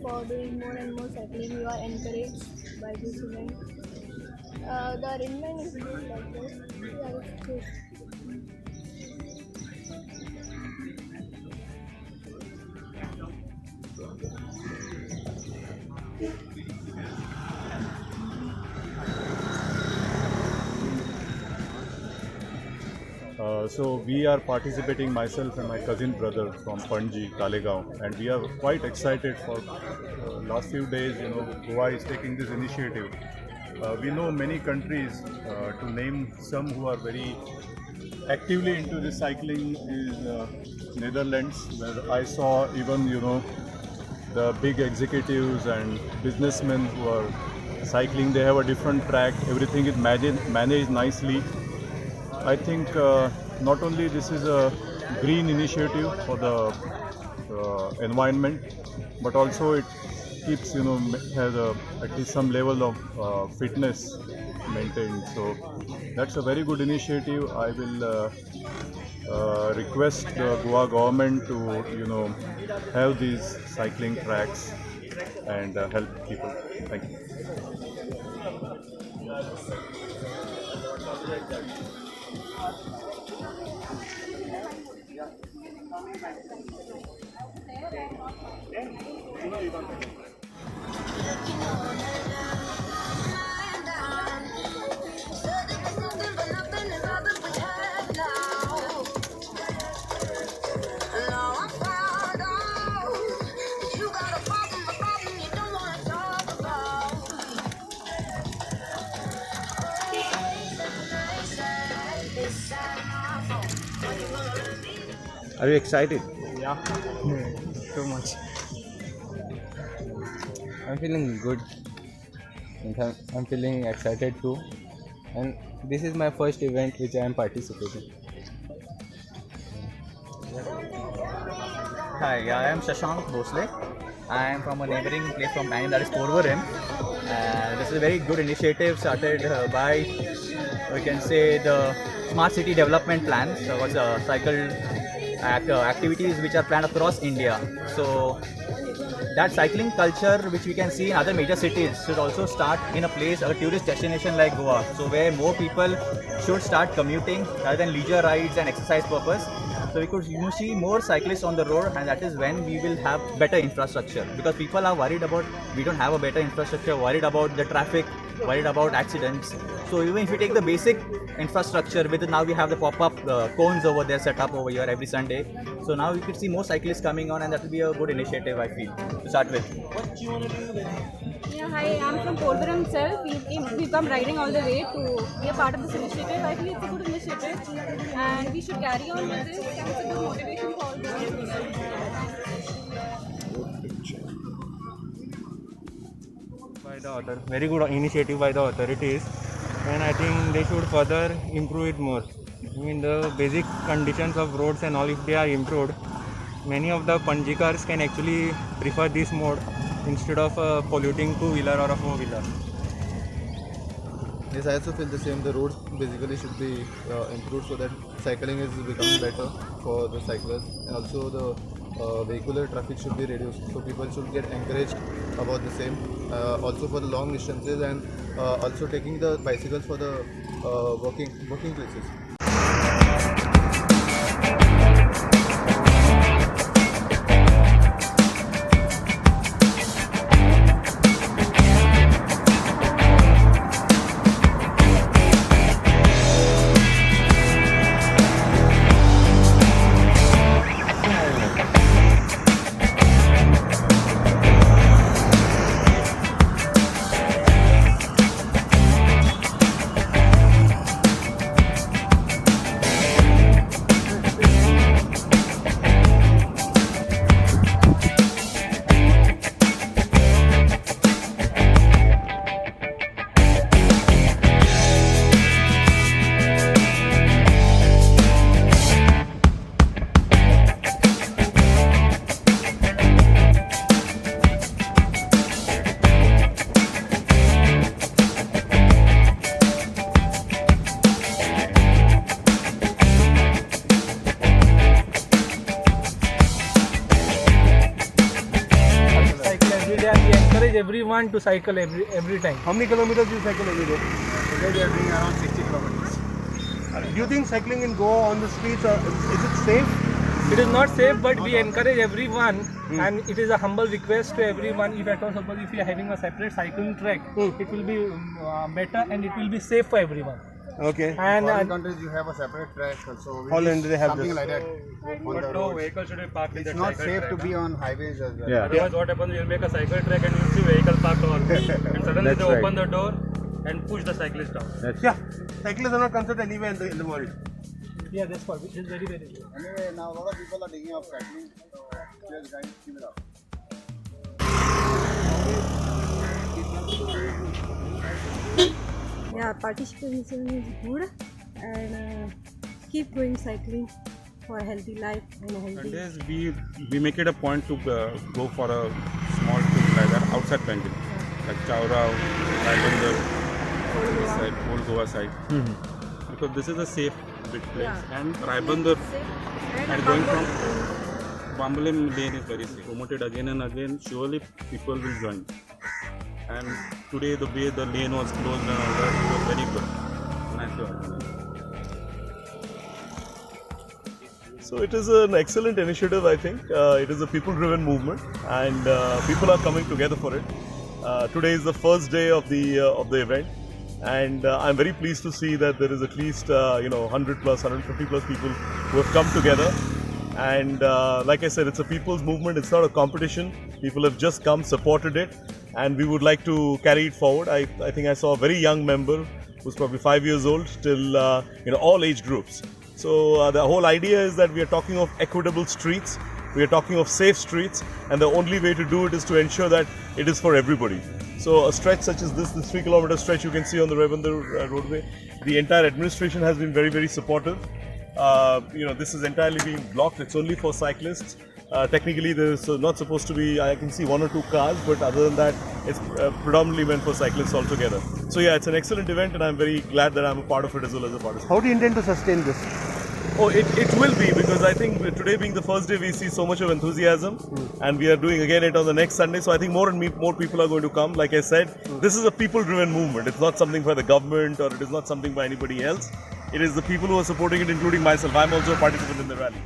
for doing more and more cycling. You are encouraged by this event. The arrangement is good like this. Yeah, it's good. So we are participating, myself and my cousin brother from Panji, Talegaon, and we are quite excited for last few days. Goa is taking this initiative. We know many countries. To name some who are very actively into this cycling is Netherlands, where I saw even the big executives and businessmen who are cycling. They have a different track. Everything is managed nicely. I think not only this is a green initiative for the environment, but also it keeps has at least some level of fitness maintained. So that's a very good initiative. I will request the Goa government to have these cycling tracks and help people. Thank you. Are you excited? Yeah, too much. I'm feeling good. I'm feeling excited too. And this is my first event which I am participating. Hi, I am Shashank Bhosle. I am from a neighboring place from Bangalore, that is Porvorim. This is a very good initiative started by, we can say, the Smart City Development Plan. So what's cycle activities which are planned across India. So that cycling culture which we can see in other major cities should also start in a place, a tourist destination like Goa. So where more people should start commuting rather than leisure rides and exercise purpose. So we could see more cyclists on the road, and that is when we will have better infrastructure, because people are worried about we don't have a better infrastructure, worried about the traffic, worried about accidents. So even if we take the basic infrastructure, with now we have the pop-up cones over there set up over here every Sunday. So now we could see more cyclists coming on, and that will be a good initiative, I feel, to start with. Yeah, hi, I'm from Porvorim itself. We've come riding all the way to be a part of this initiative. I feel it's a good initiative and we should carry on with this, and it's a good motivation for all of us. By the very good initiative by the authorities, and I think they should further improve it more. I mean, the basic conditions of roads and all, if they are improved, many of the Panjikars can actually prefer this mode instead of polluting two-wheeler or a four-wheeler. Yes, I also feel the same. The roads basically should be improved so that cycling is becoming better for the cyclists, and also the vehicular traffic should be reduced. So people should get encouraged about the same. Also for the long distances, and also taking the bicycles for the working places. everyone to cycle every time. How many kilometers do you cycle every day? Today we are doing around 60 kilometers. Do you think cycling in Goa on the streets is it safe? It is not safe, but we encourage everyone, and it is a humble request to everyone. If at all suppose if you are having a separate cycling track, it will be better and it will be safe for everyone. Okay. And Foreign countries you have a separate track, so we Holland, wish they have something this. like that on the roads. vehicle should be parked in It's that not cycle safe track, to be on highways as well. Yeah. Otherwise, what happens? You'll make a cycle track and you'll see vehicle parked on, and suddenly That's they right. open the door and push the cyclist down. Yeah. Cyclists are not considered anywhere in the world. Yeah, that's what it is very good. Anyway, now a lot of people are thinking of cycling. Cheers guys, keep it up. Yeah, participation is good and keep going cycling for a healthy life and a healthy. Sundays we make it a point to go for a small trip like that outside Panjim, like Chaura, Raibandar, this side, Old Goa side. Because this is a safe big place, and Raibandar and going from Bambalim lane is very safe. Promoted again and again, surely people will join. And today the way the lane was closed and all that, it was very good. Nice to organize. So it is an excellent initiative, I think. It is a people-driven movement, and people are coming together for it. Today is the first day of the event, and I'm very pleased to see that there is at least 100 plus, 150 plus people who have come together. And like I said, it's a people's movement. It's not a competition. People have just come, supported it, and we would like to carry it forward. I think I saw a very young member who's probably 5 years old, till all age groups. So the whole idea is that we are talking of equitable streets, we are talking of safe streets, and the only way to do it is to ensure that it is for everybody. So a stretch such as this 3 kilometer stretch you can see on the Raibandar roadway, the entire administration has been very, very supportive. This is entirely being blocked, it's only for cyclists. Technically there is not supposed to be, I can see 1 or 2 cars, but other than that it's predominantly meant for cyclists altogether. So yeah, it's an excellent event, and I'm very glad that I'm a part of it as well as a participant. How do you intend to sustain this? Oh, it will be, because I think today being the first day we see so much of enthusiasm, and we are doing again it on the next Sunday. So I think more people are going to come. Like I said, this is a people-driven movement. It's not something by the government, or it is not something by anybody else. It is the people who are supporting it, including myself. I'm also a participant in the rally.